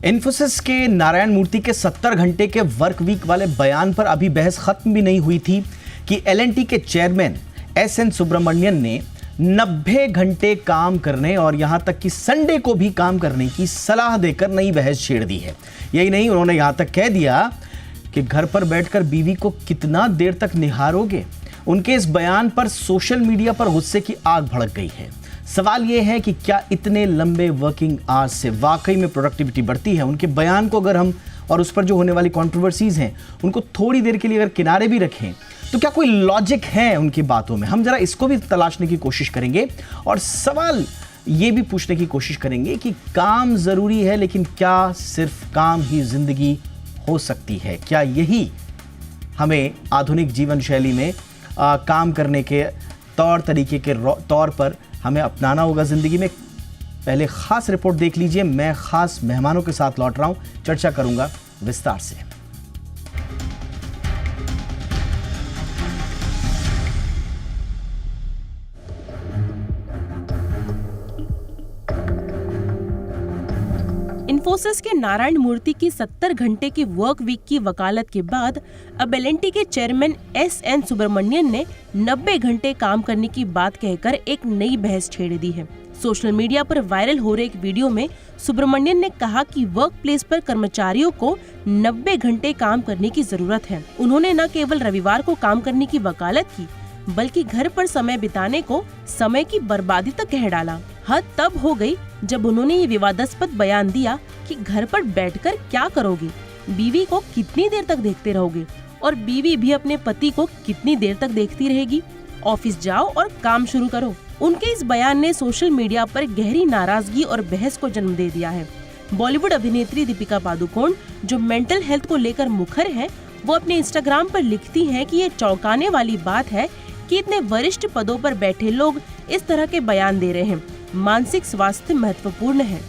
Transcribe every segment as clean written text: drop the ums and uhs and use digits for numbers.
इन्फोसिस के नारायण मूर्ति के 70 घंटे के वर्क वीक वाले बयान पर अभी बहस खत्म भी नहीं हुई थी कि एल&टी के चेयरमैन एस.एन. सुब्रमण्यन ने 90 घंटे काम करने और यहां तक कि संडे को भी काम करने की सलाह देकर नई बहस छेड़ दी है। यही नहीं, उन्होंने यहां तक कह दिया कि घर पर बैठकर बीवी को कितना देर तक निहारोगे। उनके इस बयान पर सोशल मीडिया पर गुस्से की आग भड़क गई है। सवाल यह है कि क्या इतने लंबे वर्किंग आवर्स से वाकई में प्रोडक्टिविटी बढ़ती है? उनके बयान को अगर हम और उस पर जो होने वाली कंट्रोवर्सीज हैं उनको थोड़ी देर के लिए अगर किनारे भी रखें तो क्या कोई लॉजिक है उनकी बातों में? हम जरा इसको भी तलाशने की कोशिश करेंगे और सवाल ये भी पूछने की कोशिश करेंगे कि काम जरूरी है, लेकिन क्या सिर्फ काम ही जिंदगी हो सकती है? क्या यही हमें आधुनिक जीवन शैली में काम करने के तौर तरीके के तौर पर हमें अपनाना होगा जिंदगी में? पहले खास रिपोर्ट देख लीजिए। मैं खास मेहमानों के साथ लौट रहा हूं, चर्चा करूंगा विस्तार से। इन्फोसिस के नारायण मूर्ति की 70 घंटे की वर्क वीक की वकालत के बाद अब एल&टी के चेयरमैन एस.एन. सुब्रमण्यन ने 90 घंटे काम करने की बात कहकर एक नई बहस छेड़ दी है। सोशल मीडिया पर वायरल हो रहे एक वीडियो में सुब्रमण्यन ने कहा कि वर्क प्लेस पर कर्मचारियों को 90 घंटे काम करने की जरूरत है। उन्होंने न केवल रविवार को काम करने की वकालत की, बल्कि घर पर समय बिताने को समय की बर्बादी तक कह डाला। हद तब हो गई जब उन्होंने ये विवादास्पद बयान दिया कि घर पर बैठकर क्या करोगे, बीवी को कितनी देर तक देखते रहोगे और बीवी भी अपने पति को कितनी देर तक देखती रहेगी। ऑफिस जाओ और काम शुरू करो। उनके इस बयान ने सोशल मीडिया पर गहरी नाराजगी और बहस को जन्म दे दिया है। बॉलीवुड अभिनेत्री दीपिका पादुकोण, जो मेंटल हेल्थ को लेकर मुखर है, वो अपने इंस्टाग्राम पर लिखती हैं कि ये चौंकाने वाली बात है कि इतने वरिष्ठ पदों पर बैठे लोग इस तरह के बयान दे रहे हैं। मानसिक स्वास्थ्य महत्वपूर्ण है।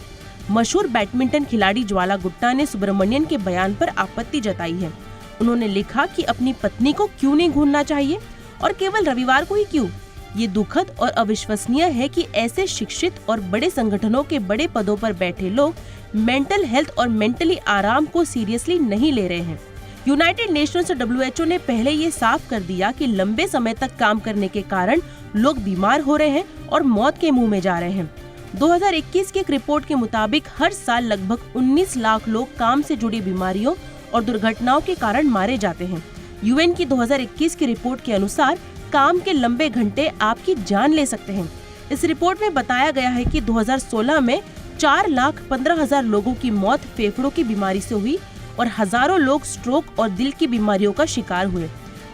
मशहूर बैडमिंटन खिलाड़ी ज्वाला गुट्टा ने सुब्रमण्यन के बयान पर आपत्ति जताई है। उन्होंने लिखा कि अपनी पत्नी को क्यों नहीं घूरना चाहिए और केवल रविवार को ही क्यों? ये दुखद और अविश्वसनीय है कि ऐसे शिक्षित और बड़े संगठनों के बड़े पदों पर बैठे लोग मेंटल हेल्थ और मेंटली आराम को सीरियसली नहीं ले रहे हैं। यूनाइटेड नेशंस और WHO ने पहले ये साफ कर दिया कि लंबे समय तक काम करने के कारण लोग बीमार हो रहे हैं और मौत के मुंह में जा रहे हैं। 2021 की एक रिपोर्ट के मुताबिक हर साल लगभग 19 लाख लोग काम से जुड़ी बीमारियों और दुर्घटनाओं के कारण मारे जाते हैं। UN की 2021 की रिपोर्ट के अनुसार काम के लंबे घंटे आपकी जान ले सकते हैं। इस रिपोर्ट में बताया गया है कि 2016 में 4,15,000 लोगों की मौत फेफड़ों की बीमारी से हुई और हजारों लोग स्ट्रोक और दिल की बीमारियों का शिकार हुए।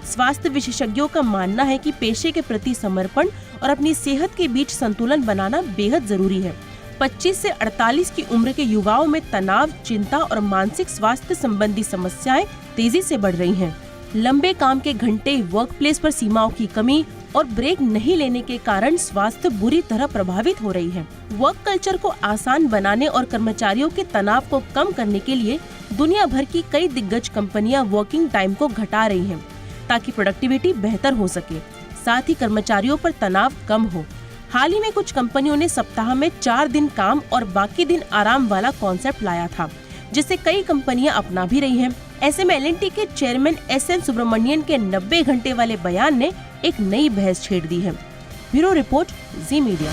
स्वास्थ्य विशेषज्ञों का मानना है कि पेशे के प्रति समर्पण और अपनी सेहत के बीच संतुलन बनाना बेहद जरूरी है। 25 से 48 की उम्र के युवाओं में तनाव, चिंता और मानसिक स्वास्थ्य संबंधी समस्याएं तेजी से बढ़ रही हैं। लंबे काम के घंटे, वर्क प्लेस पर सीमाओं की कमी और ब्रेक नहीं लेने के कारण स्वास्थ्य बुरी तरह प्रभावित हो रही है। वर्क कल्चर को आसान बनाने और कर्मचारियों के तनाव को कम करने के लिए दुनिया भर की कई दिग्गज कंपनियां वर्किंग टाइम को घटा रही हैं, ताकि प्रोडक्टिविटी बेहतर हो सके, साथ ही कर्मचारियों पर तनाव कम हो। हाल ही में कुछ कंपनियों ने सप्ताह में 4 दिन काम और बाकी दिन आराम वाला कॉन्सेप्ट लाया था, जिसे कई कंपनियां अपना भी रही हैं। ऐसे में एल&टी के चेयरमैन एस.एन. सुब्रमण्यन के 90 घंटे वाले बयान ने एक नई बहस छेड़ दी है। ब्यूरो रिपोर्ट, जी मीडिया।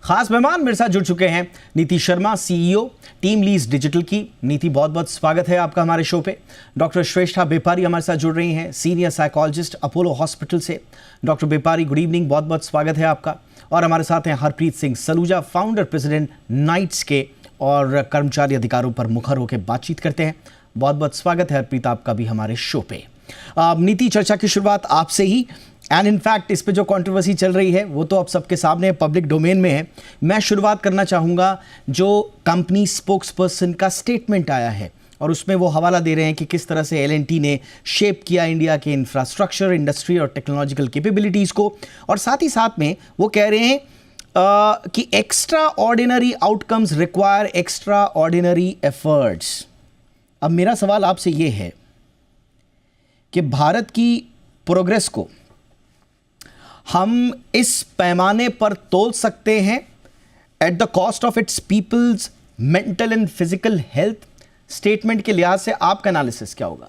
खास मेहमान मेरे साथ जुड़ चुके हैं नीति Sharma, CEO team lease digital की। नीति, बहुत बहुत स्वागत है आपका हमारे शो पे। डॉक्टर श्रेष्ठा बेपारी हमारे साथ जुड़ रही हैं, सीनियर साइकोलॉजिस्ट, अपोलो हॉस्पिटल से। डॉक्टर बेपारी, गुड इवनिंग, बहुत बहुत स्वागत है आपका। और हमारे साथ हैं Harpreet Singh Saluja, founder president NITES के, और कर्मचारी अधिकारों पर मुखर होकर बातचीत करते हैं। बहुत बहुत स्वागत है हरप्रीत आपका भी हमारे शो पे। नीति, चर्चा की शुरुआत आपसे ही, एंड इनफैक्ट इस पे जो कंट्रोवर्सी चल रही है वो तो अब सबके सामने पब्लिक डोमेन में है। मैं शुरुआत करना चाहूँगा जो कंपनी स्पोक्स पर्सन का स्टेटमेंट आया है, और उसमें वो हवाला दे रहे हैं कि किस तरह से एल&टी ने शेप किया इंडिया के इंफ्रास्ट्रक्चर, इंडस्ट्री और टेक्नोलॉजिकल कैपेबिलिटीज़ को, और साथ ही साथ में वो कह रहे हैं कि extra ordinary outcomes require extra ordinary efforts. अब मेरा सवाल आपसे ये है कि भारत की प्रोग्रेस को हम इस पैमाने पर तोल सकते हैं at the cost of its people's mental and physical health. Statement के लिहाज से आपका एनालिसिस क्या होगा?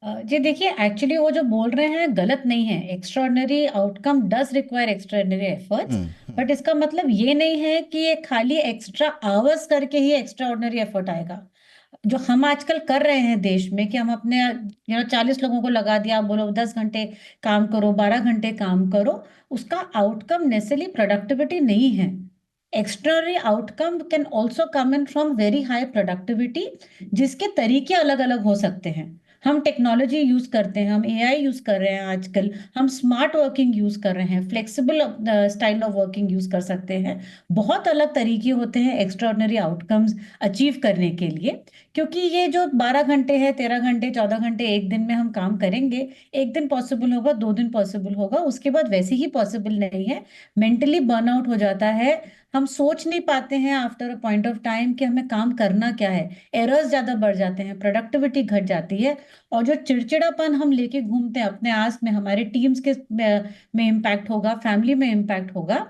जी देखिए, एक्चुअली वो जो बोल रहे हैं गलत नहीं है। Extraordinary outcome does require extraordinary efforts, but इसका मतलब ये नहीं है कि ये खाली एक्स्ट्रा आवर्स करके ही एक्स्ट्राऑर्डिनरी एफर्ट आएगा। जो हम आजकल कर रहे हैं देश में कि हम अपने 40 लोगों को लगा दिया, आप बोलो 10 घंटे काम करो, 12 घंटे काम करो, उसका आउटकम नेसेसरली प्रोडक्टिविटी नहीं है। Extraordinary outcome can also come in from very high productivity, जिसके तरीके अलग अलग हो सकते हैं। हम टेक्नोलॉजी यूज करते हैं, हम एआई यूज कर रहे हैं आजकल, हम स्मार्ट वर्किंग यूज कर रहे हैं, flexible style of working use कर सकते हैं। बहुत अलग तरीके होते हैं एक्स्ट्राऑर्डिनरी आउटकम्स अचीव करने के लिए। क्योंकि ये जो 12 घंटे है, 13 घंटे, 14 घंटे एक दिन में हम काम करेंगे, एक दिन पॉसिबल होगा, 2 दिन पॉसिबल होगा, उसके बाद वैसे ही पॉसिबल नहीं है। मेंटली बर्नआउट हो जाता है, हम सोच नहीं पाते हैं after a point of time कि हमें काम करना क्या है, एरर्स ज्यादा बढ़ जाते हैं, प्रोडक्टिविटी घट जाती है। और जो चिड़चिड़ापन हम लेके घूमते हैं अपने आस में, हमारे टीम्स के में इम्पैक्ट होगा, फैमिली में इम्पैक्ट होगा।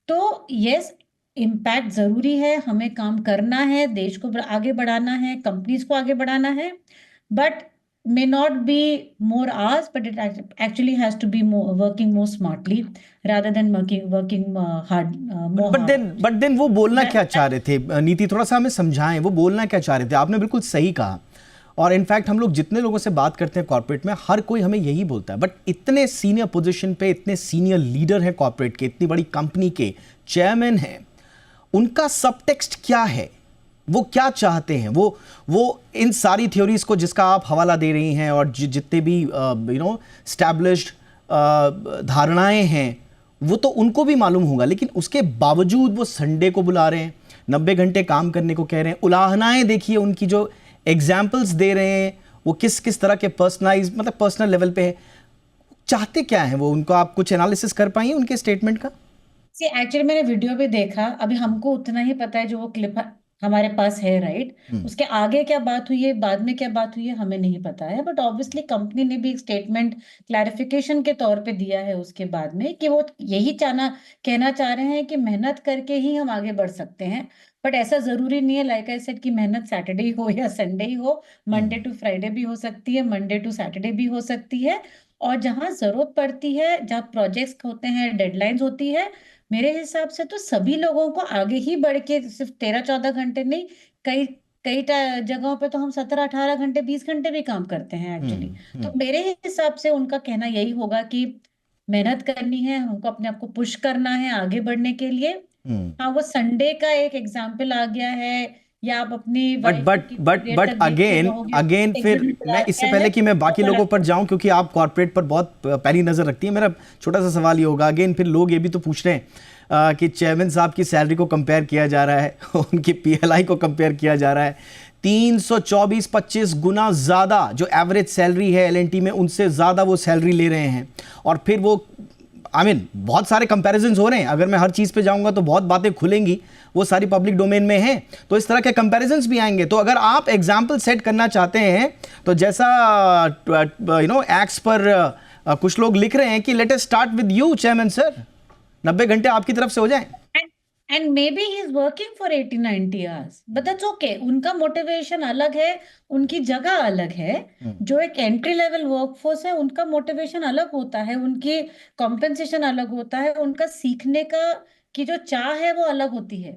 तो यस, इम्पैक्ट जरूरी है, हमें काम करना है, देश को आगे बढ़ाना है, कंपनीज को आगे बढ़ाना है, but may not be more hours, but it actually has to be working more smartly rather than working hard, more but hard. Then वो बोलना क्या चाह रहे थे? नीति, थोड़ा सा हमें समझाएं, वो बोलना क्या चाह रहे थे? आपने बिल्कुल सही कहा, और इनफैक्ट हम लोग जितने लोगों से बात करते हैं कॉर्पोरेट में, हर कोई हमें यही बोलता है। बट इतने सीनियर पोजीशन पे इतने सीनियर लीडर हैं कॉर्पोरेट के, इतनी बड़ी कंपनी के चेयरमैन हैं, उनका सबटेक्स्ट क्या है? वो क्या चाहते हैं? वो इन सारी थ्योरीज को जिसका आप हवाला दे रही हैं, और जितने भी स्टैब्लिश्ड धारणाएं हैं, वो तो उनको भी मालूम होगा, लेकिन उसके बावजूद वो संडे को बुला रहे हैं, 90 घंटे काम करने को कह रहे हैं। उलाहनाएं देखिए उनकी, जो एग्जाम्पल्स दे रहे हैं, वो किस किस तरह के पर्सनल लेवल पे है। चाहते क्या हैं वो? उनको आप कुछ एनालिसिस कर पाइए उनके स्टेटमेंट का? एक्चुअली मैंने वीडियो भी देखा, अभी हमको उतना ही पता है जो वो क्लिप हमारे पास है, राइट। उसके आगे क्या बात हुई है, बाद में क्या बात हुई है, हमें नहीं पता है। बट ऑब्वियसली कंपनी ने भी एक स्टेटमेंट क्लैरिफिकेशन के तौर पे दिया है उसके बाद में, कि वो यही कहना चाह रहे हैं कि मेहनत करके ही हम आगे बढ़ सकते हैं। बट ऐसा जरूरी नहीं है, लाइक आई सेड, कि मेहनत सैटरडे ही हो या संडे ही हो, मंडे टू फ्राइडे भी हो सकती है, मंडे टू सैटरडे भी हो सकती है। और जहां जरूरत पड़ती है, जहाँ प्रोजेक्ट्स होते हैं, डेडलाइंस होती है, मेरे हिसाब से तो सभी लोगों को आगे ही बढ़ के, सिर्फ 13-14 घंटे नहीं, कई कई जगहों पे तो हम 17-18 घंटे, 20 घंटे भी काम करते हैं एक्चुअली। तो मेरे हिसाब से उनका कहना यही होगा कि मेहनत करनी है, हमको अपने आप को पुश करना है आगे बढ़ने के लिए। हाँ, वो संडे का एक एग्जाम्पल आ गया है, या आप अपनी बट अगेन फिर मैं, इससे पहले कि मैं बाकी लोगों पर जाऊं, क्योंकि आप कॉर्पोरेट पर बहुत पैनी नजर रखती हैं, मेरा छोटा सा सवाल ये होगा, अगेन फिर लोग ये भी तो पूछ रहे हैं कि चेयरमैन साहब की सैलरी को कंपेयर किया जा रहा है, उनकी पीएलआई को कंपेयर किया जा रहा है। 324-25 गुना ज़्यादा जो एवरेज सैलरी है एलएनटी में, उनसे ज़्यादा वो सैलरी ले रहे हैं। और फिर वो बहुत सारे कंपैरिजन्स हो रहे हैं, अगर मैं हर चीज़ पे जाऊंगा तो बहुत बातें खुलेंगी, वो सारी पब्लिक डोमेन में हैं, तो इस तरह के कंपैरिजन्स भी आएंगे। तो अगर आप एग्जाम्पल सेट करना चाहते हैं, तो जैसा एक्स पर कुछ लोग लिख रहे हैं कि let us start with you chairman sir, 90 घंटे आपकी तरफ से हो जाएं। And maybe he is working for 80-90 hours, but that's okay. उनका मोटिवेशन अलग है, उनकी जगह अलग है। जो एक एंट्री लेवल वर्कफोर्स है, उनका मोटिवेशन अलग होता है, उनकी कॉम्पेंसेशन अलग होता है, उनका सीखने का की जो चाह है वो अलग होती है।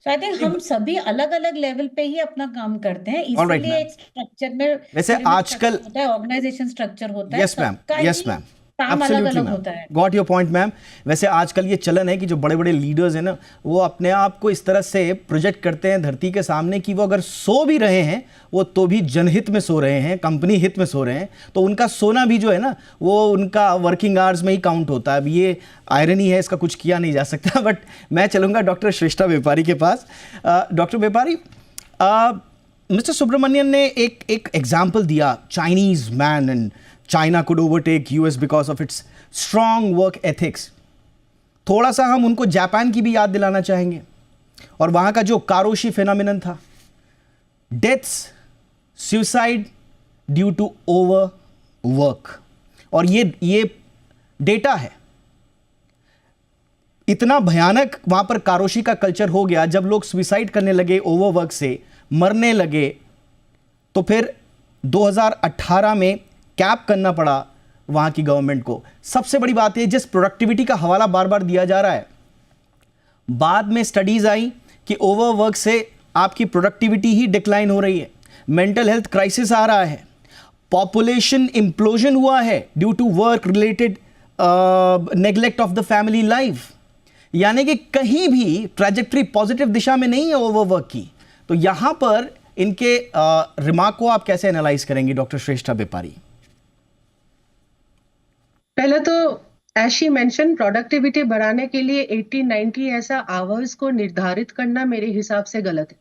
So I think हम सभी अलग अलग लेवल पे ही अपना काम करते हैं, इसलिए एक स्ट्रक्चर में वैसे आजकल होता है, ऑर्गेनाइजेशन स्ट्रक्चर होता है। यस मैम, यस मैम, काम अलग अलग होता है। Got your point ma'am. वैसे आजकल ये चलन है कि जो बड़े बड़े लीडर्स हैं ना, वो अपने आप को इस तरह से प्रोजेक्ट करते हैं धरती के सामने कि वो अगर सो भी रहे हैं, वो तो भी जनहित में सो रहे हैं, कंपनी हित में सो रहे हैं। तो उनका सोना भी जो है ना, वो उनका वर्किंग आवर्स में ही काउंट होता है। अब ये आयरनी है, इसका कुछ किया नहीं जा सकता। बट मैं चलूँगा डॉक्टर श्रेष्ठा व्यापारी के पास। डॉक्टर व्यापारी, मिस्टर सुब्रमण्यन ने एक एग्जाम्पल दिया, Chinese man and China could overtake US because of its strong work ethics। थोड़ा सा हम उनको जापान की भी याद दिलाना चाहेंगे, और वहाँ का जो कारोशी फेनोमेनन था, deaths, suicide due to over work, और ये डेटा है। इतना भयानक वहाँ पर कारोशी का कल्चर हो गया, जब लोग सुसाइड करने लगे, ओवरवर्क से मरने लगे, तो फिर 2018 में कैप करना पड़ा वहाँ की गवर्नमेंट को। सबसे बड़ी बात है, जिस प्रोडक्टिविटी का हवाला बार बार दिया जा रहा है, बाद में स्टडीज आई कि ओवरवर्क से आपकी प्रोडक्टिविटी ही डिक्लाइन हो रही है, मेंटल हेल्थ क्राइसिस आ रहा है, पॉपुलेशन इम्प्लोजन हुआ है due to work related neglect of the family life. यानी कि कहीं भी ट्रैजेक्टरी पॉजिटिव दिशा में नहीं है ओवरवर्क की। तो यहां पर इनके रिमार्क को आप कैसे एनालाइज करेंगे डॉक्टर श्रेष्ठा बेपारी? पहले तो एज शी मेंशन, प्रोडक्टिविटी बढ़ाने के लिए 80-90 ऐसा आवर्स को निर्धारित करना मेरे हिसाब से गलत है।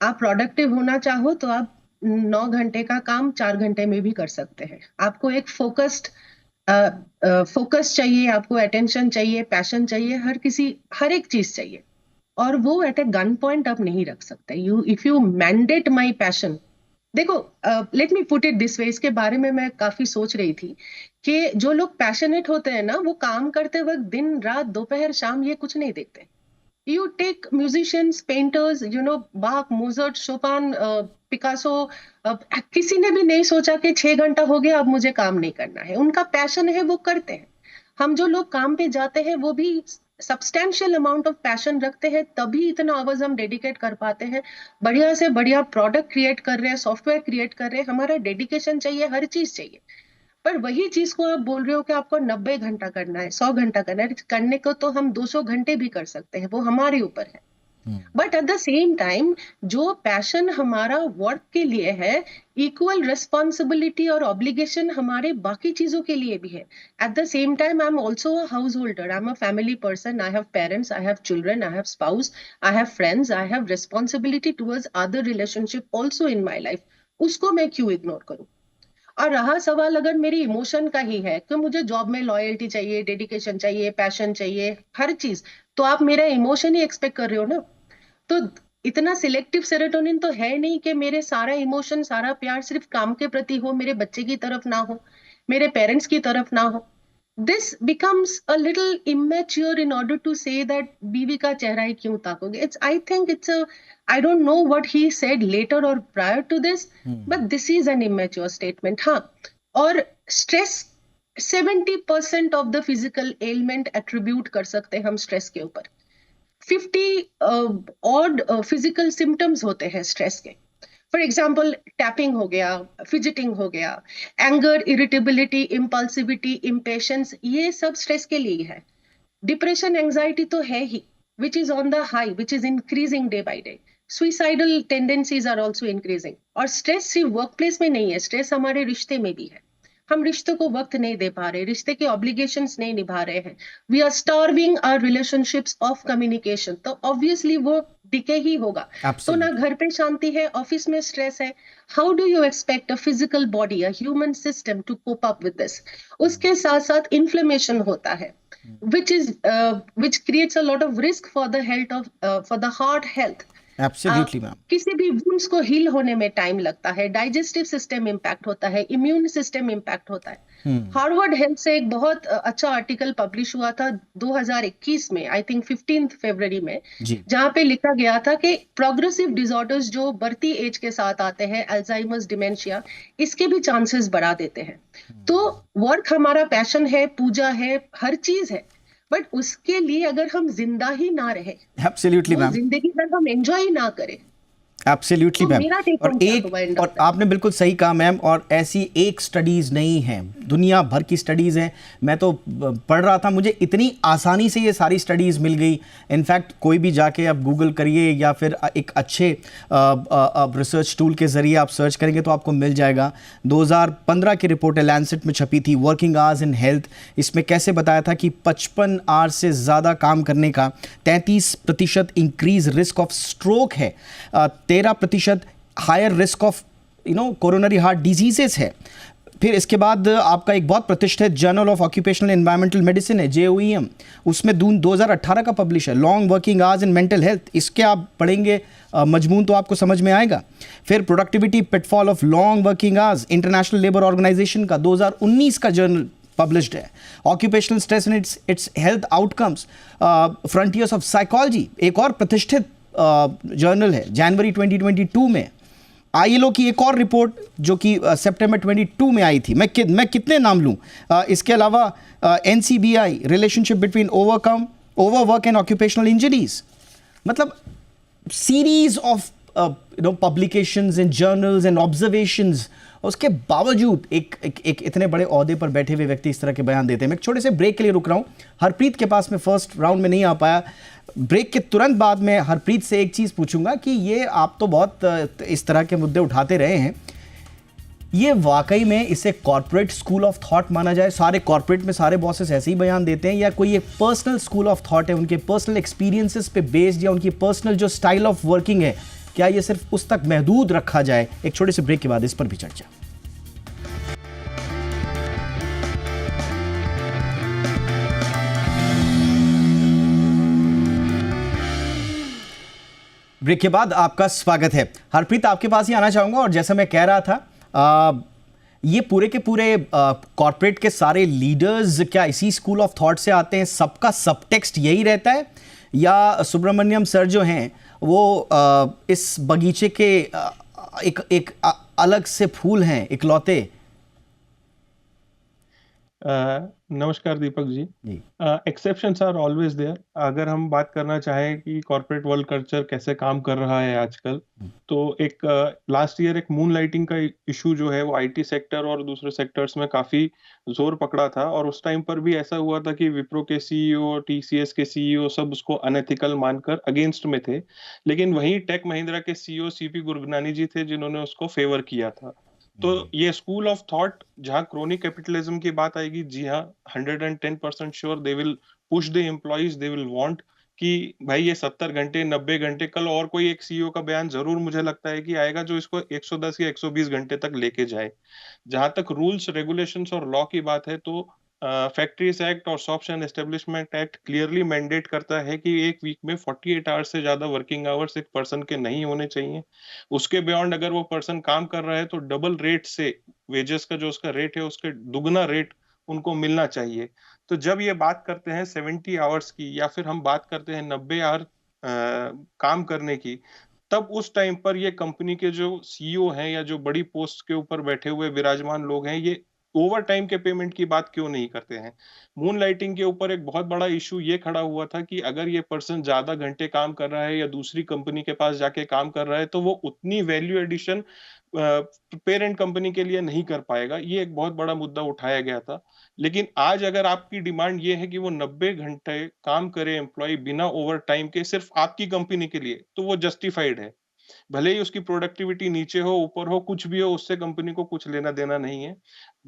आप प्रोडक्टिव होना चाहो तो आप 9 घंटे का काम 4 घंटे में भी कर सकते हैं। आपको एक फोकस चाहिए, आपको अटेंशन चाहिए, पैशन चाहिए, हर एक चीज चाहिए, और वो एट ए गन पॉइंट आप नहीं रख सकते। If you mandate my passion, देखो, let me put it this way, इसके बारे में मैं काफी सोच रही थी कि जो लोग पैशनेट होते हैं ना, वो काम करते वक्त दिन रात दोपहर शाम ये कुछ नहीं देखते। You take musicians, painters, Bach, Mozart, Chopin, Picasso, किसी ने भी नहीं सोचा कि 6 घंटा हो गया अब मुझे काम नहीं करना है। उनका पैशन है, वो करते हैं। हम जो लोग काम पे जाते हैं वो भी सब्सटैंशियल अमाउंट ऑफ पैशन रखते हैं, तभी इतना आवर्स हम डेडिकेट कर पाते हैं। बढ़िया से बढ़िया प्रोडक्ट क्रिएट कर रहे हैं, सॉफ्टवेयर क्रिएट कर रहे हैं, हमारा डेडिकेशन चाहिए, हर चीज चाहिए। पर वही चीज को आप बोल रहे हो कि आपको 90 घंटा करना है, 100 घंटा करना है। करने को तो हम 200 घंटे भी कर सकते हैं, वो हमारे ऊपर है। But at the same time जो पैशन हमारा वर्क के लिए है, इक्वल रिस्पॉन्सिबिलिटी और ऑब्लिगेशन हमारे बाकी चीजों के लिए भी है। At the same time I am also a house holder, I am a family person, I have parents, I have children, I have spouse, I have friends, I have responsibility towards other relationship also in my life. उसको मैं क्यों ignore करूं? और रहा सवाल अगर मेरी emotion का ही है कि मुझे जॉब में लॉयल्टी चाहिए, डेडिकेशन चाहिए, पैशन चाहिए, हर चीज, तो आप मेरा इमोशन ही एक्सपेक्ट कर रहे हो ना। तो इतना सिलेक्टिव सेरोटोनिन तो है नहीं कि मेरे सारा इमोशन, सारा प्यार सिर्फ काम के प्रति हो, मेरे बच्चे की तरफ ना हो, मेरे पेरेंट्स की तरफ ना हो। This becomes a little immature in order to say that बीवी का चेहरा ही क्यों ताकोगे? I don't know what he said later or prior to this, but this is an immature statement. हाँ, और stress 70% of the physical ailment attribute कर सकते हैं हम स्ट्रेस के ऊपर। 50 odd physical symptoms होते हैं स्ट्रेस के। फॉर एग्जाम्पल, टैपिंग हो गया, फिजिटिंग हो गया, एंगर, इरिटेबिलिटी, इम्पल्सिविटी, इम्पेशंस, ये सब स्ट्रेस के लिए है। डिप्रेशन, एंजाइटी तो है ही, which is on the high, which is increasing day by day. Suicidal tendencies are also increasing. और स्ट्रेस सिर्फ वर्क प्लेस में नहीं है, स्ट्रेस हमारे रिश्ते में भी है। हम रिश्तों को वक्त नहीं दे पा रहे, रिश्ते के ऑब्लिगेशंस नहीं निभा रहे हैं। We are starving our relationships of communication, तो ऑब्वियसली वो डिके ही होगा। तो ना घर पे शांति है, ऑफिस में स्ट्रेस है। How do you expect a physical body, a human system to cope up with this? उसके साथ साथ इन्फ्लेमेशन होता है, which creates a lot of risk for the health of for the heart health. Absolutely ma'am. किसी भी wounds को heal होने में टाइम लगता है, डाइजेस्टिव सिस्टम इम्पैक्ट होता है, इम्यून सिस्टम इम्पैक्ट होता है। हार्वर्ड हेल्थ से एक बहुत अच्छा आर्टिकल पब्लिश हुआ था 2021 में, आई थिंक 15 फरवरी में, जहां पे लिखा गया था कि प्रोग्रेसिव डिसऑर्डर्स जो बढ़ती एज के साथ आते हैं, अल्जाइमर्स, डिमेंशिया, इसके भी चांसेस बढ़ा देते हैं। तो वर्क हमारा पैशन है, पूजा है, हर चीज है, बट उसके लिए अगर हम जिंदा ही ना रहे, एब्सोल्युटली मैम, जिंदगी भर हम एंजॉय ही ना करें, एब्सोल्युटली मैम। और आपने बिल्कुल सही कहा मैम। और ऐसी एक स्टडीज़ नहीं है, दुनिया भर की स्टडीज़ हैं। मैं तो पढ़ रहा था, मुझे इतनी आसानी से ये सारी स्टडीज़ मिल गई। इनफैक्ट कोई भी जाके आप गूगल करिए या फिर एक अच्छे रिसर्च टूल के ज़रिए आप सर्च करेंगे तो आपको मिल जाएगा। 2015 की रिपोर्ट है, लैंसेट में छपी थी, वर्किंग आवर्स इन हेल्थ। इसमें कैसे बताया था कि 55 आवर्स से ज़्यादा काम करने का 33% इंक्रीज रिस्क ऑफ स्ट्रोक है, 13% higher risk of coronary heart diseases है। फिर इसके बाद आपका एक बहुत प्रतिष्ठित journal of occupational environmental medicine है, JOEM, उसमें 2018 का पब्लिश है, long working hours in mental health. इसके आप पढ़ेंगे मजमून तो आपको समझ में आएगा। फिर productivity pitfall of long working hours, international labour organization का 2019 का जर्नल पब्लिश्ड है। Occupational stress and its health outcomes, frontiers of psychology एक और प्रतिष्ठित जर्नल है। जनवरी 2022 में ILO की एक और रिपोर्ट जो कि सितंबर 22 में आई थी, मैं कितने नाम लूँ, इसके अलावा NCBI relationship between overwork and occupational injuries, मतलब series of publications and journals and observations. उसके बावजूद एक इतने बड़े ओहदे पर बैठे हुए व्यक्ति इस तरह के बयान देते हैं। मैं एक छोटे से ब्रेक के लिए रुक रहा हूँ, हरप्रीत के पास मैं फर्स्ट राउंड में नहीं आ पाया। ब्रेक के तुरंत बाद में हरप्रीत से एक चीज़ पूछूंगा कि ये आप तो बहुत इस तरह के मुद्दे उठाते रहे हैं, ये वाकई में इसे कॉर्पोरेट स्कूल ऑफ थॉट माना जाए? सारे कॉर्पोरेट में सारे बॉसेस ऐसे ही बयान देते हैं, या कोई एक पर्सनल स्कूल ऑफ थॉट है, उनके पर्सनल एक्सपीरियंसेस पे बेस्ड, या उनकी पर्सनल जो स्टाइल ऑफ वर्किंग है, क्या ये सिर्फ उस तक महदूद रखा जाए? एक छोटे से ब्रेक के बाद इस पर भी चर्चा। ब्रेक के बाद आपका स्वागत है। हरप्रीत, आपके पास ही आना चाहूंगा, और जैसा मैं कह रहा था, ये पूरे के पूरे कॉर्पोरेट के सारे लीडर्स क्या इसी स्कूल ऑफ थॉट से आते हैं? सबका सबटेक्स्ट यही रहता है, या सुब्रमण्यम सर जो हैं वो इस बगीचे के एक अलग से फूल हैं, इकलौते? नमस्कार Deepak ji. Exceptions are always there. अगर हम बात करना चाहें कि कॉर्पोरेट वर्ल्ड कल्चर कैसे काम कर रहा है आजकल, तो एक लास्ट ईयर एक मून लाइटिंग का इशू जो है वो IT सेक्टर और दूसरे सेक्टर्स में काफी जोर पकड़ा था, और उस टाइम पर भी ऐसा हुआ था कि विप्रो के CEO, TCS के CEO सब उसको अनएथिकल मानकर अगेंस्ट में थे, लेकिन वहीं टेक महिंद्रा के CEO CP गुरगनानी जी थे जिन्होंने उसको फेवर किया था। तो ये स्कूल ऑफ थॉट जहां क्रोनिक कैपिटलिज्म की बात आएगी, जी हाँ, 110% sure they will push the employees, they will want कि भाई ये 70 घंटे 90 घंटे, कल और कोई एक CEO का बयान जरूर मुझे लगता है कि आएगा जो इसको 110 या 120 घंटे तक लेके जाए। जहां तक रूल्स रेगुलेशंस और लॉ की बात है, तो फैक्ट्रीज एक्ट और shops and establishment act clearly mandate करता है कि एक वीक में 48 आवर्स से ज्यादा वर्किंग आवर्स एक पर्सन के नहीं होने चाहिए। उसके बियॉन्ड अगर वो पर्सन काम कर रहा है तो डबल रेट से वेजेस का जो उसका रेट है उसके दुगना रेट उनको मिलना चाहिए। तो जब ये बात करते हैं 70 आवर्स की, या फिर हम बात करते हैं 90 आवर काम करने की, तब उस टाइम पर ये कंपनी के जो CEO हैं या जो बड़ी पोस्ट के ऊपर बैठे हुए विराजमान लोग हैं, ये ओवर टाइम के पेमेंट की बात क्यों नहीं करते हैं? मून लाइटिंग के ऊपर एक बहुत बड़ा इशू ये खड़ा हुआ था कि अगर ये पर्सन ज्यादा घंटे काम कर रहा है या दूसरी कंपनी के पास जाके काम कर रहा है, तो वो उतनी वैल्यू एडिशन पेरेंट कंपनी के लिए नहीं कर पाएगा। ये एक बहुत बड़ा मुद्दा उठाया गया था। लेकिन आज अगर आपकी डिमांड ये है कि वो 90 घंटे काम करे एम्प्लॉय बिना ओवर टाइम के सिर्फ आपकी कंपनी के लिए, तो वो जस्टिफाइड है। भले ही उसकी प्रोडक्टिविटी नीचे हो ऊपर हो कुछ भी हो, उससे कंपनी को कुछ लेना देना नहीं है।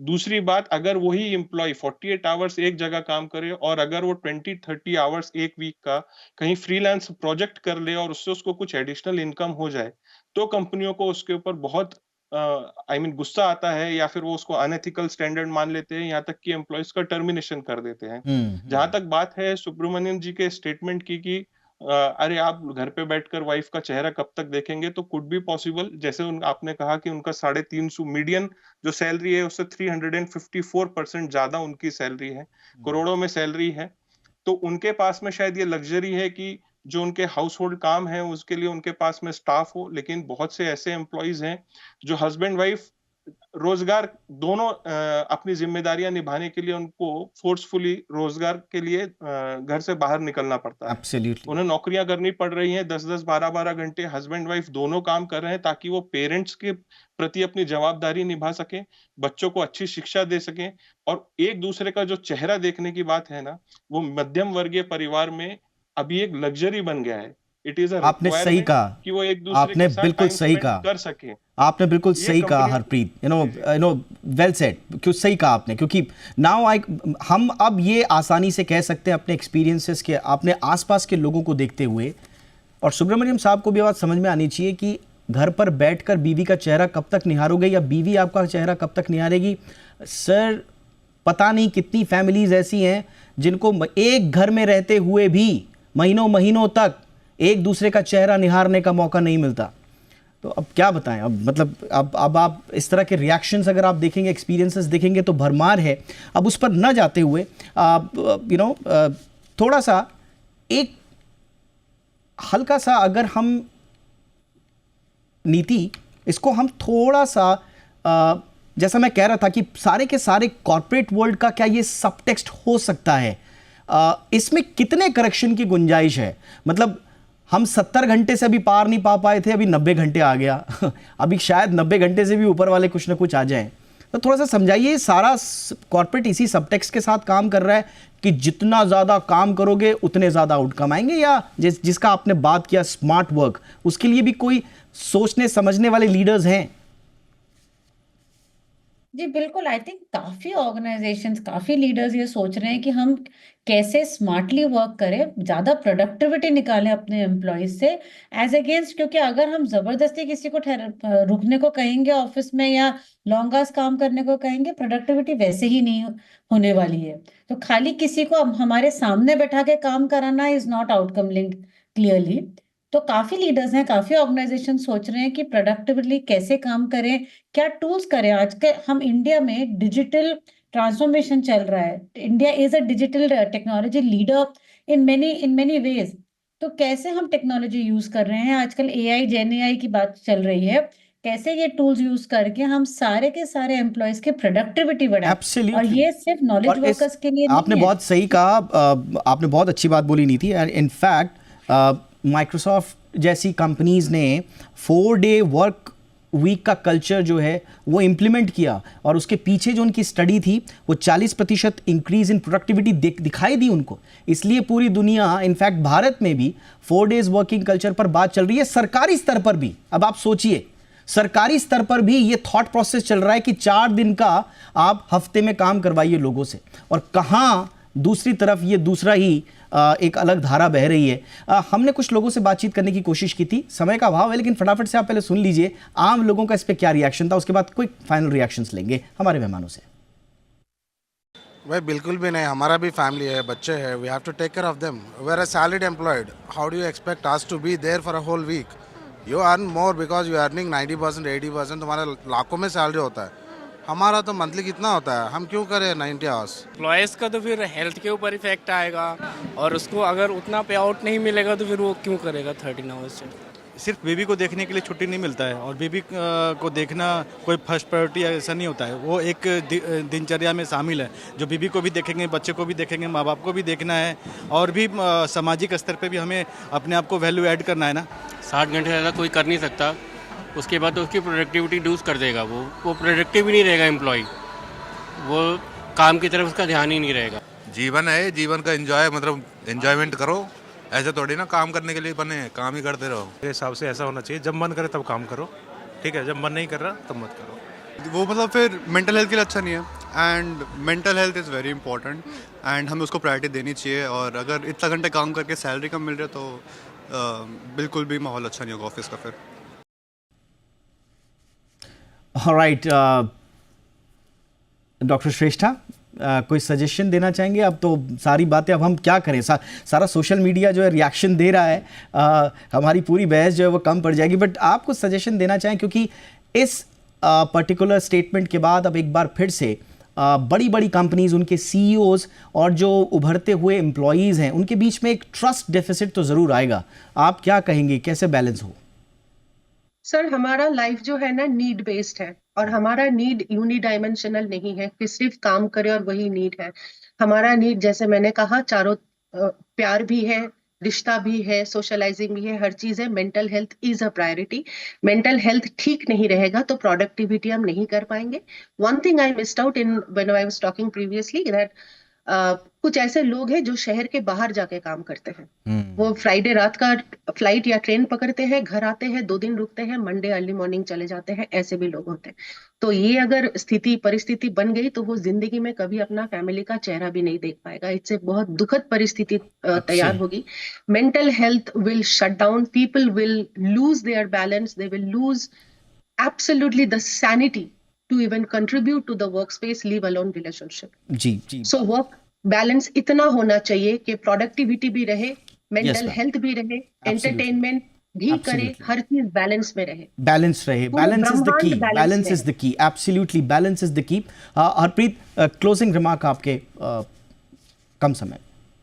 दूसरी बात, अगर वही एम्प्लॉय 48 आवर्स एक जगह काम करे और अगर वो 20-30 आवर्स एक वीक का कहीं फ्रीलांस प्रोजेक्ट कर ले और उससे उसको कुछ एडिशनल इनकम हो जाए, तो कंपनियों को उसके ऊपर बहुत गुस्सा आता है, या फिर वो उसको अनएथिकल स्टैंडर्ड मान लेते हैं, यहाँ तक कि एम्प्लॉयज का टर्मिनेशन कर देते हैं। जहां तक बात है सुब्रमण्यम जी के स्टेटमेंट की अरे आप घर पे बैठकर वाइफ का चेहरा कब तक देखेंगे, तो कुड बी पॉसिबल। जैसे आपने कहा कि उनका 350 मीडियन जो सैलरी है उससे 354% ज्यादा उनकी सैलरी है, करोड़ों में सैलरी है। तो उनके पास में शायद ये लग्जरी है कि जो उनके हाउस होल्ड काम है उसके लिए उनके पास में स्टाफ हो, लेकिन बहुत से ऐसे एम्प्लॉइज हैं जो हस्बैंड वाइफ रोजगार दोनों अपनी जिम्मेदारियां निभाने के लिए उनको फोर्सफुली रोजगार के लिए घर से बाहर निकलना पड़ता है। Absolutely. उन्हें नौकरियां करनी पड़ रही हैं, 10-10 12-12 घंटे हस्बैंड वाइफ दोनों काम कर रहे हैं ताकि वो पेरेंट्स के प्रति अपनी जवाबदारी निभा सकें, बच्चों को अच्छी शिक्षा दे सकें, और एक दूसरे का जो चेहरा देखने की बात है ना, वो मध्यम वर्गीय परिवार में अभी एक लग्जरी बन गया है। इट इज आपने सही कहा कि वो एक दूसरे आपने के साथ बिल्कुल टाइम सही स्पेंड कहा कर सके। आपने बिल्कुल सही कहा Harpreet, you know well said. क्यों सही कहा आपने, क्योंकि नाउ हम अब ये आसानी से कह सकते हैं अपने एक्सपीरियंसेस के, अपने आसपास के लोगों को देखते हुए, और सुब्रमण्यम साहब को भी बात समझ में आनी चाहिए कि घर पर बैठकर बीवी का चेहरा कब तक निहारोगे या बीवी आपका चेहरा कब तक निहारेगी। सर, पता नहीं कितनी फैमिलीज ऐसी हैं जिनको एक घर में रहते हुए भी महीनों महीनों तक एक दूसरे का चेहरा निहारने का मौका नहीं मिलता। तो अब क्या बताएं, अब मतलब अब आप इस तरह के रिएक्शंस अगर आप देखेंगे, एक्सपीरियंसेस देखेंगे तो भरमार है। अब उस पर न जाते हुए थोड़ा सा एक हल्का सा अगर हम नीति इसको हम थोड़ा सा जैसा मैं कह रहा था कि सारे के सारे कॉर्पोरेट वर्ल्ड का क्या ये सब टेक्स्ट हो सकता है, इसमें कितने करेक्शन की गुंजाइश है? मतलब हम 70 घंटे से अभी पार नहीं पा पाए थे, अभी 90 घंटे आ गया अभी शायद 90 घंटे से भी ऊपर वाले कुछ ना कुछ आ जाएं। तो थोड़ा सा समझाइए, सारा कॉर्पोरेट इसी सबटेक्स्ट के साथ काम कर रहा है कि जितना ज़्यादा काम करोगे उतने ज़्यादा आउटकम आएंगे, या जिसका आपने बात किया स्मार्ट वर्क, उसके लिए भी कोई सोचने समझने वाले लीडर्स हैं? जी बिल्कुल, आई थिंक काफी ऑर्गेनाइजेशंस, काफी लीडर्स ये सोच रहे हैं कि हम कैसे स्मार्टली वर्क करें, ज्यादा प्रोडक्टिविटी निकालें अपने एम्प्लॉयज से एज अगेंस्ट, क्योंकि अगर हम जबरदस्ती किसी को रुकने को कहेंगे ऑफिस में या लॉन्ग आवर्स काम करने को कहेंगे, प्रोडक्टिविटी वैसे ही नहीं होने वाली है। तो खाली किसी को हमारे सामने बैठा के काम कराना is not outcome linked clearly. तो काफी लीडर्स हैं, काफी ऑर्गेनाइजेशन सोच रहे हैं कि प्रोडक्टिवली कैसे काम करें, क्या टूल्स करें। आज के हम इंडिया में डिजिटल ट्रांसफॉर्मेशन चल रहा है, India is a digital technology leader in many ways. तो कैसे हम टेक्नोलॉजी यूज कर रहे हैं, आजकल एआई, जेन एआई की बात चल रही है, कैसे ये टूल्स यूज करके हम सारे के सारे एम्प्लॉयज की प्रोडक्टिविटी बढ़ाएं। और ये सिर्फ नॉलेज वर्कर्स के लिए आपने नहीं है। बहुत सही कहा, आपने बहुत अच्छी बात बोली नीति। इनफैक्ट माइक्रोसॉफ्ट जैसी कंपनीज ने 4-day वर्क वीक का कल्चर जो है वो इम्प्लीमेंट किया, और उसके पीछे जो उनकी स्टडी थी वो 40% इंक्रीज इन प्रोडक्टिविटी दिखाई दी उनको। इसलिए पूरी दुनिया, इनफैक्ट भारत में भी 4 days वर्किंग कल्चर पर बात चल रही है, सरकारी स्तर पर भी। अब आप सोचिए, सरकारी स्तर पर भी ये थॉट प्रोसेस चल रहा है कि 4 दिन का आप हफ्ते में काम करवाइए लोगों से, और कहाँ दूसरी तरफ ये दूसरा ही एक अलग धारा बह रही है। हमने कुछ लोगों से बातचीत करने की कोशिश की थी, समय का अभाव है, लेकिन फटाफट से आप पहले सुन लीजिए आम लोगों का इस पे क्या रिएक्शन था, उसके बाद क्विक फाइनल रिएक्शंस लेंगे हमारे मेहमानों से। भाई बिल्कुल भी नहीं, हमारा भी फैमिली है, बच्चे हैं, we have to take care of them. We are a salaried employed, how do you expect us to be there for a whole week? You earn more because you earning 90%, 80%, तुम्हारा लाखों में salary होता है, हमारा तो monthly कितना होता है, हम क्यों करें 90 आवर्स? एम्प्लॉयज़ का तो फिर हेल्थ के ऊपर इफेक्ट आएगा, और उसको अगर उतना पे आउट नहीं मिलेगा तो फिर वो क्यों करेगा 13 आवर्स से? सिर्फ बेबी को देखने के लिए छुट्टी नहीं मिलता है, और बेबी को देखना कोई फर्स्ट प्रायोरिटी ऐसा नहीं होता है, वो एक दिनचर्या में शामिल है। जो बेबी को भी देखेंगे, बच्चे को भी देखेंगे, माँ बाप को भी देखना है, और भी सामाजिक स्तर पे भी हमें अपने आप को वैल्यू ऐड करना है ना। 60 घंटे ज़्यादा कोई कर नहीं सकता, उसके बाद तो उसकी प्रोडक्टिविटी लूज़ कर देगा, वो प्रोडक्टिव ही नहीं रहेगा एम्प्लॉय, वो काम की तरफ उसका ध्यान ही नहीं रहेगा। जीवन है, जीवन का एंजॉयमेंट करो, ऐसे थोड़ी ना काम करने के लिए बने हैं, काम ही करते रहो। मेरे हिसाब से ऐसा होना चाहिए, जब मन करे तब काम करो, ठीक है, जब मन नहीं कर रहा तब मत करो। वो मतलब फिर मेंटल हेल्थ के लिए अच्छा नहीं है, and mental health is very important, and हमें उसको प्रायोरिटी देनी चाहिए। और अगर इतना घंटे काम करके सैलरी कम मिल रही है तो बिल्कुल भी माहौल अच्छा नहीं होगा ऑफिस का फिर। ऑलराइट, डॉक्टर श्रेष्ठा, कोई सजेशन देना चाहेंगे? अब तो सारी बातें, अब हम क्या करें, सारा सोशल मीडिया जो है रिएक्शन दे रहा है, हमारी पूरी बहस जो है वो कम पड़ जाएगी। बट आप कुछ सजेशन देना चाहें, क्योंकि इस पर्टिकुलर स्टेटमेंट के बाद अब एक बार फिर से बड़ी बड़ी कंपनीज, उनके सीईओज और जो उभरते हुए एम्प्लॉयज़ हैं, उनके बीच में एक ट्रस्ट डेफिसिट तो ज़रूर आएगा। आप क्या कहेंगे, कैसे बैलेंस हो? सर, हमारा लाइफ जो है ना नीड बेस्ड है, और हमारा नीड यूनिडायमेंशनल नहीं है कि सिर्फ काम करे और वही नीड है। हमारा नीड, जैसे मैंने कहा, चारों प्यार भी है, रिश्ता भी है, सोशलाइजिंग भी है, हर चीज है। Mental health is a priority. Mental health ठीक नहीं रहेगा तो प्रोडक्टिविटी हम नहीं कर पाएंगे। One thing I missed out in when I was talking previously, that कुछ ऐसे लोग हैं जो शहर के बाहर जाके काम करते हैं। वो फ्राइडे रात का फ्लाइट या ट्रेन पकड़ते हैं, घर आते हैं, 2 दिन रुकते हैं, मंडे अर्ली मॉर्निंग चले जाते हैं। ऐसे भी लोग होते हैं। तो ये अगर परिस्थिति बन गई तो वो जिंदगी में कभी अपना फैमिली का चेहरा भी नहीं देख पाएगा। इससे बहुत दुखद परिस्थिति तैयार होगी। Mental health will shut down, people will lose their balance, they will lose absolutely the sanity to even contribute to the workspace, leave alone relationship. जी जी। So work balance इतना होना चाहिए कि productivity भी रहे, mental health भी रहे, entertainment, भी करे, Absolutely. हर चीज बैलेंस में रहे। बैलेंस रहे, पूरा बैलेंस इज द की, ब्रह्मांड balance balance is the key, absolutely balance is the key. Harpreet, closing remark आपके, कम समय।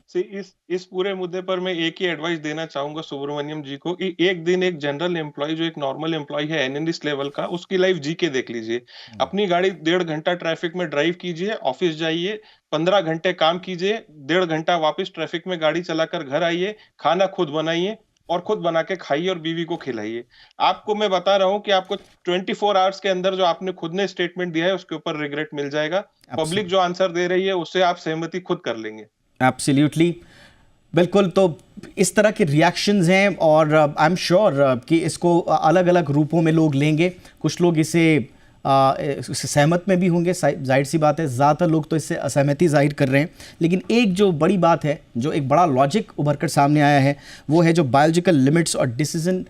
See, इस पूरे मुद्दे पर मैं एक ही एडवाइस देना चाहूंगा सुब्रमण्यम जी को कि एक दिन एक जनरल एम्प्लॉय जो एक नॉर्मल एम्प्लॉय है एनालिस्ट लेवल का, उसकी लाइफ जी के देख लीजिए। अपनी गाड़ी 1.5 घंटा ट्रैफिक में ड्राइव कीजिए, ऑफिस जाइए, 15 घंटे काम कीजिए, 1.5 घंटा वापस ट्रैफिक में गाड़ी चलाकर घर आइए, खाना खुद बनाइए और खुद बना के खाइए और बीवी को खिलाइए। आपको मैं बता रहा हूं कि आपको 24 आवर्स के अंदर जो आपने खुद ने स्टेटमेंट दिया है उसके ऊपर रिग्रेट मिल जाएगा। पब्लिक जो आंसर दे रही है उससे आप सहमति खुद कर लेंगे। एब्सोल्युटली, बिल्कुल। तो इस तरह के रिएक्शंस हैं और आई एम श्योर कि इसको अलग अलग रूपों में लोग लेंगे। कुछ लोग इसे सहमत में भी होंगे, जाहिर सी बात है, ज़्यादातर लोग तो इससे असहमति जाहिर कर रहे हैं। लेकिन एक जो बड़ी बात है, जो एक बड़ा लॉजिक उभर कर सामने आया है, वो है जो बायोलॉजिकल लिमिट्स और डिसीजन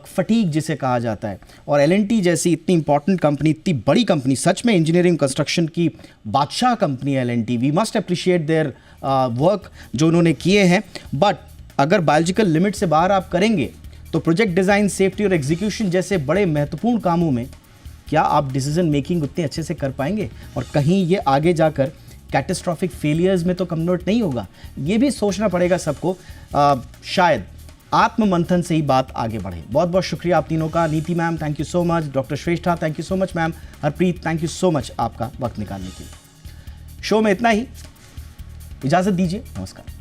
फटीक जिसे कहा जाता है। और एल&टी जैसी इतनी इंपॉर्टेंट कंपनी, इतनी बड़ी कंपनी, सच में इंजीनियरिंग कंस्ट्रक्शन की बादशाह कंपनी है L and T. We must appreciate their work जो उन्होंने किए हैं। बट अगर बायोलॉजिकल लिमिट से बाहर आप करेंगे तो प्रोजेक्ट डिज़ाइन, सेफ्टी और एग्जीक्यूशन जैसे बड़े महत्वपूर्ण कामों में क्या आप डिसीजन मेकिंग उतने अच्छे से कर पाएंगे? और कहीं ये आगे जाकर कैटेस्ट्रॉफिक फेलियर्स में तो कन्वर्ट नहीं होगा। ये भी सोचना पड़ेगा सबको। शायद आत्ममंथन से ही बात आगे बढ़े। बहुत बहुत शुक्रिया आप तीनों का। Niti ma'am, thank you so much. Doctor Shreshtha, thank you so much ma'am. Harpreet, thank you so much आपका वक्त निकालने के लिए। शो में इतना ही, इजाज़त दीजिए, नमस्कार।